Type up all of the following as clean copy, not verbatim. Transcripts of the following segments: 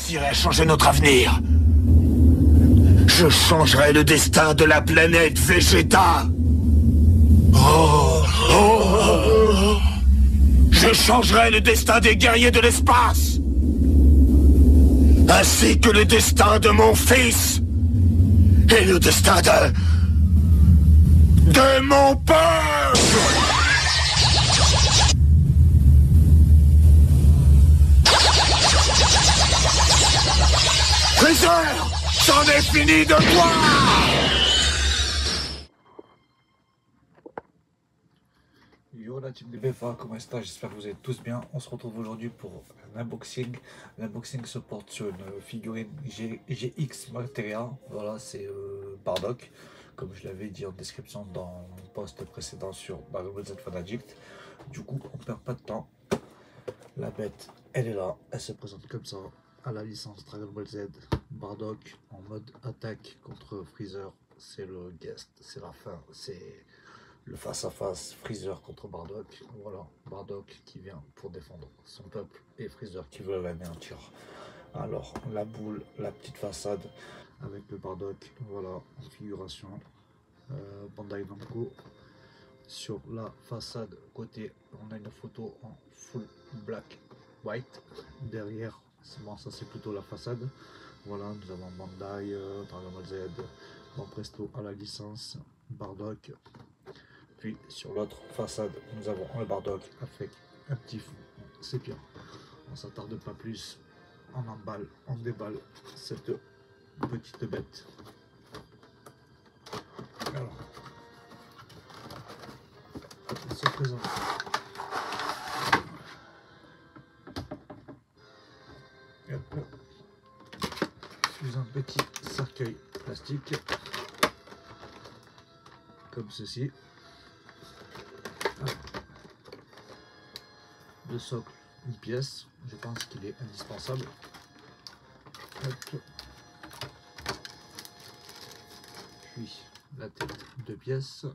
réussirai à changer notre avenir. Je changerai le destin de la planète Vegeta. Je changerai le destin des guerriers de l'espace. Ainsi que le destin de mon fils. Et le destin de mon peuple. Freezer, j'en ai fini de toi. Yo la team de BFA, comment est-ce que j'espère que vous allez tous bien. On se retrouve aujourd'hui pour un unboxing. L'unboxing se porte sur une figurine GX Materia. Voilà, c'est Bardock, comme je l'avais dit en description dans mon post précédent sur Dragon Ball Z Fan Addict. Du coup, on perd pas de temps. La bête, elle est là, elle se présente comme ça, à la licence Dragon Ball Z. Bardock en mode attaque contre Freezer, c'est le guest, c'est la fin, c'est le face-à-face Freezer contre Bardock. Voilà, Bardock qui vient pour défendre son peuple et Freezer qui veut l'anéantir. Alors, la boule, la petite façade avec le Bardock, voilà, en figuration. Bandai Namco. Sur la façade côté, on a une photo en full black white. Derrière, bon, ça c'est plutôt la façade. Voilà, nous avons Bandai, Dragon Ball Z, Bon Presto à la licence, Bardock. Puis sur l'autre façade, nous avons le Bardock avec un petit fond sépia. On s'attarde pas plus, on emballe, on déballe cette petite bête. Alors, elle se présente. Sous un petit cercueil plastique, comme ceci. Le socle, une pièce, je pense qu'il est indispensable. Hop. Puis la tête, 2 pièces.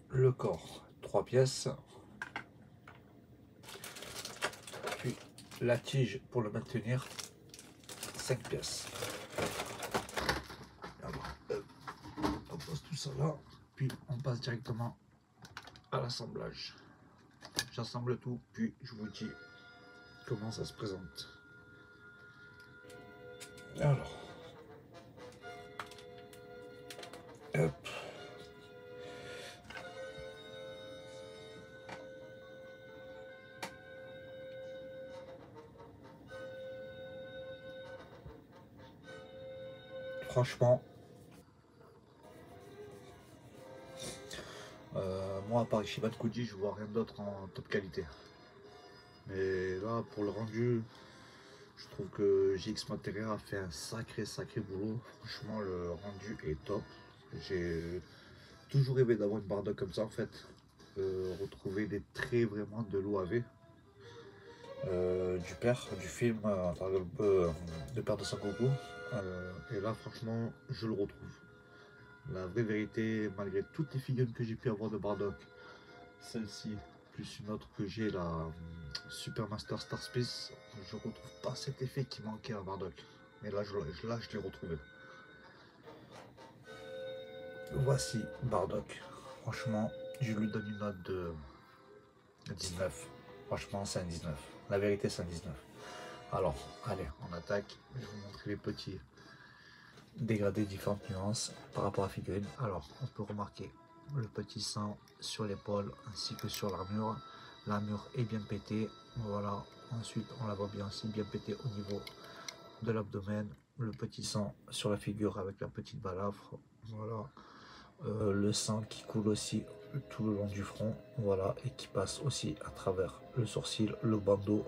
Le corps, 3 pièces. Puis la tige pour le maintenir, 5 pièces. Alors, on pose tout ça là, puis on passe directement à l'assemblage. J'assemble tout, puis je vous dis comment ça se présente. Alors, hop. Franchement, moi à part Ishiban Koji, je vois rien d'autre en top qualité. Mais là, pour le rendu, je trouve que GX Materia a fait un sacré boulot. Franchement, le rendu est top. J'ai toujours rêvé d'avoir une Bardock comme ça en fait. Retrouver des traits vraiment de l'OAV. Du père, du film de Père de Sangoku. Et là, franchement, je le retrouve. La vraie vérité, malgré toutes les figurines que j'ai pu avoir de Bardock, celle-ci, plus une autre que j'ai, la Super Master Star Space, je retrouve pas cet effet qui manquait à Bardock. Mais là, je l'ai retrouvé. Voici Bardock. Franchement, je lui donne une note de 19. Franchement, c'est un 19. La vérité, c'est un 19. Alors, allez, on attaque. Je vais vous montrer les petits dégradés, différentes nuances par rapport à la figurine. Alors, on peut remarquer le petit sang sur l'épaule ainsi que sur l'armure. L'armure est bien pétée. Voilà. Ensuite, on la voit bien aussi bien pétée au niveau de l'abdomen. Le petit sang sur la figure avec la petite balafre. Voilà. Le sang qui coule aussi tout le long du front, voilà, et qui passe aussi à travers le sourcil, le bandeau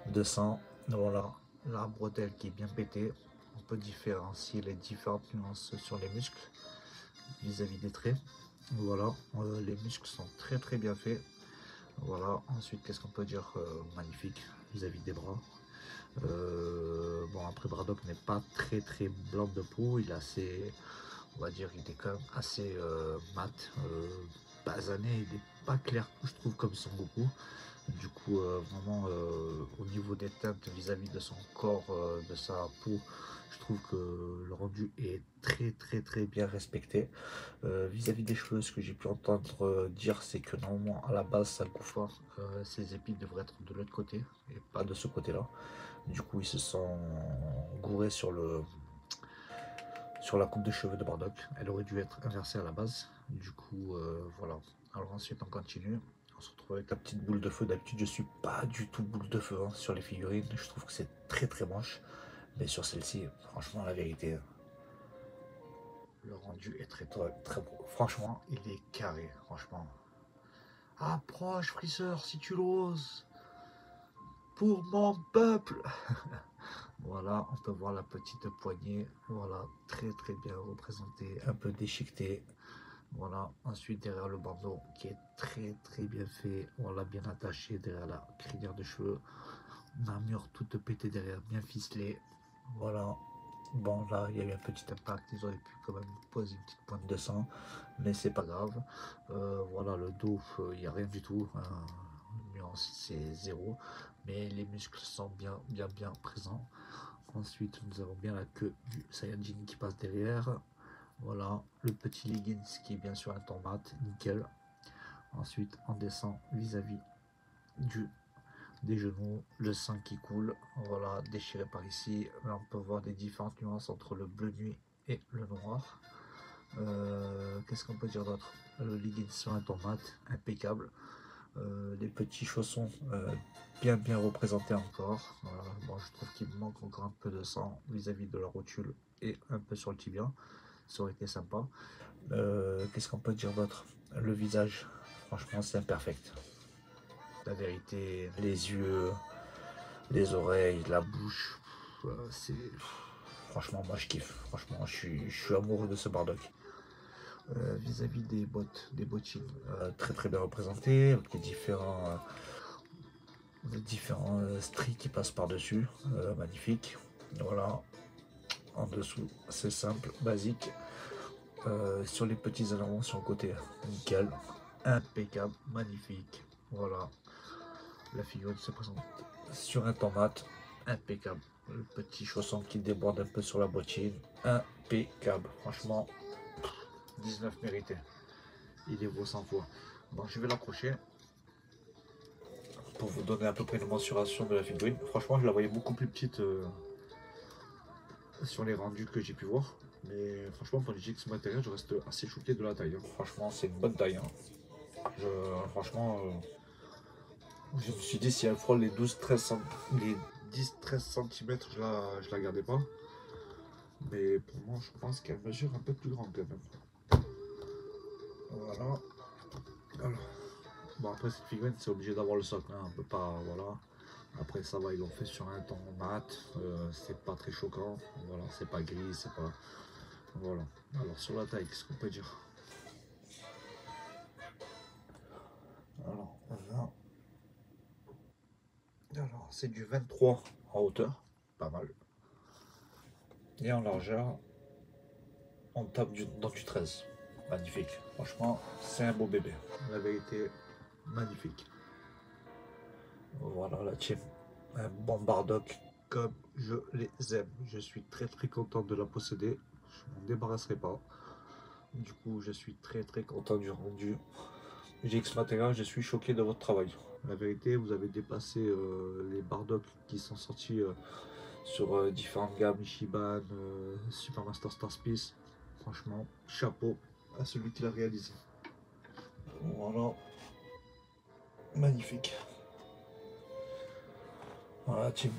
de sang. Voilà, la bretelle qui est bien pétée. On peut différencier les différentes nuances sur les muscles vis-à-vis des traits. Voilà, les muscles sont très bien faits. Voilà, ensuite qu'est-ce qu'on peut dire, magnifique vis-à-vis des bras. Bon, après Bardock n'est pas très blanc de peau, il est assez, on va dire, il est quand même assez mat, basané, il n'est pas clair je trouve comme Son Goku. Du coup, vraiment, au niveau des teintes vis-à-vis de son corps, de sa peau, je trouve que le rendu est très bien respecté. Vis-à-vis des cheveux, ce que j'ai pu entendre dire, c'est que normalement, à la base, ça le coupe, ses épis devraient être de l'autre côté et pas de ce côté-là. Du coup, ils se sont gourés sur la coupe de cheveux de Bardock. Elle aurait dû être inversée à la base. Du coup, voilà. Alors ensuite, on continue. On se retrouve avec la petite boule de feu. D'habitude, je suis pas du tout boule de feu sur les figurines. Je trouve que c'est très moche. Mais sur celle-ci, franchement, la vérité, le rendu est très beau. Franchement, il est carré. Franchement. Approche, Freezer, si tu l'oses. Pour mon peuple. Voilà, on peut voir la petite poignée. Voilà, très bien représentée, un peu déchiquetée. Voilà, ensuite derrière le bandeau qui est très bien fait. On l'a bien attaché derrière la crinière de cheveux. L'armure toute pétée derrière, bien ficelée. Voilà. Bon, là, il y a eu un petit impact. Ils auraient pu quand même poser une petite pointe de sang, mais c'est pas grave. Voilà, le dos, il n'y a rien du tout. Nuance, c'est zéro. Mais les muscles sont bien présents. Ensuite, nous avons bien la queue du Saiyajin qui passe derrière. Voilà, le petit leggings qui est bien sûr un ton mat, nickel. Ensuite, on descend vis-à-vis des genoux, le sang qui coule, voilà, déchiré par ici. Là, on peut voir des différentes nuances entre le bleu nuit et le noir. Qu'est-ce qu'on peut dire d'autre? Le leggings sur un ton mat, impeccable. Les petits chaussons bien représentés encore. Bon, je trouve qu'il manque encore un peu de sang vis-à-vis de la rotule et un peu sur le tibia. Ça aurait été sympa. Qu'est-ce qu'on peut dire d'autre? Le visage, franchement, c'est imperfect. La vérité, les yeux, les oreilles, la bouche, c'est... Franchement, moi je kiffe. Franchement, je suis amoureux de ce Bardock. Vis-à-vis des bottes, des bottines, très bien représentées, avec les différents stries qui passent par-dessus, magnifique. Voilà, en dessous, c'est simple, basique. Sur les petits ailerons sur le côté, nickel, impeccable, magnifique. Voilà, la figurine se présente sur un tomate, impeccable. Le petit chausson qui déborde un peu sur la bottine, impeccable. Franchement, 19 mérité. Il est beau 100 fois. Bon, je vais l'accrocher pour vous donner à peu près une mensuration de la figurine. Franchement, je la voyais beaucoup plus petite sur les rendus que j'ai pu voir. Mais franchement, pour les GX matériel, je reste assez choqué de la taille. Franchement, c'est une bonne taille. Franchement, je me suis dit, si elle frôle les 10-13 cm, je la gardais pas. Mais pour moi, je pense qu'elle mesure un peu plus grande quand même. Voilà. Alors, bon, après, cette figurine, c'est obligé d'avoir le socle. On peut pas, voilà. Après, ça va, ils l'ont fait sur un ton mat. C'est pas très choquant. Voilà, c'est pas gris, c'est pas... Voilà. Alors, sur la taille, qu'est-ce qu'on peut dire? Alors, alors c'est du 23 en hauteur, pas mal. Et en largeur, on tape dans du 13. Magnifique. Franchement, c'est un beau bébé. La vérité, magnifique. Voilà la team. Un bon Bardock comme je les aime. Je suis très content de la posséder. Je m'en débarrasserai pas. Du coup, je suis très content du rendu. GX Material, je suis choqué de votre travail. La vérité, vous avez dépassé les Bardock qui sont sortis sur différentes gammes, Ichiban, Super Master Star Space. Franchement, chapeau à celui qui l'a réalisé. Voilà. Magnifique. Voilà, team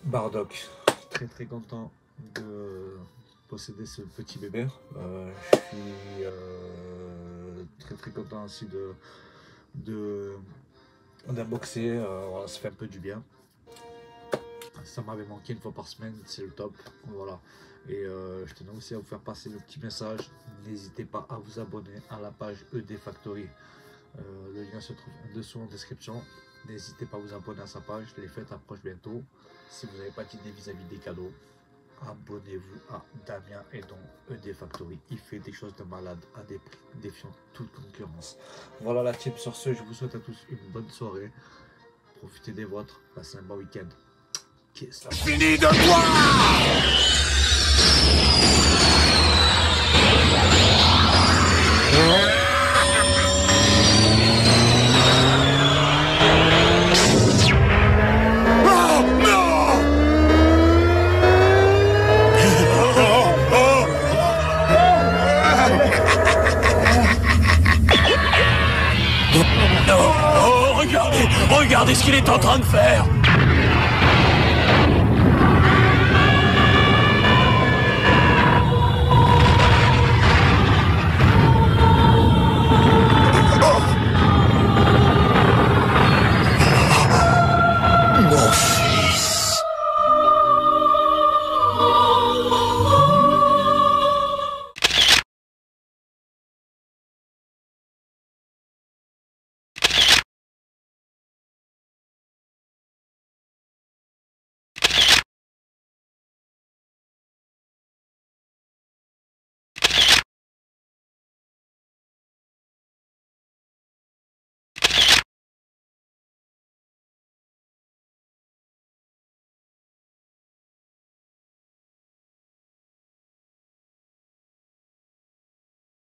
Bardock. Très content de posséder ce petit bébé. Je suis très content aussi d'unboxer. Voilà, ça fait un peu du bien. Ça m'avait manqué une fois par semaine, c'est le top. Voilà. Et je tenais aussi à vous faire passer le petit message. N'hésitez pas à vous abonner à la page ED Factory. Le lien se trouve en dessous en description. N'hésitez pas à vous abonner à sa page. Les fêtes approchent bientôt. Si vous n'avez pas d'idée vis-à-vis des cadeaux, abonnez-vous à Damien Edon ED Factory. Il fait des choses de malade à des prix défiant toute concurrence. Voilà la team. Sur ce, je vous souhaite à tous une bonne soirée. Profitez des vôtres. Passez un bon week-end. Kiss. Fini de boire! Regardez ce qu'il est en train de faire.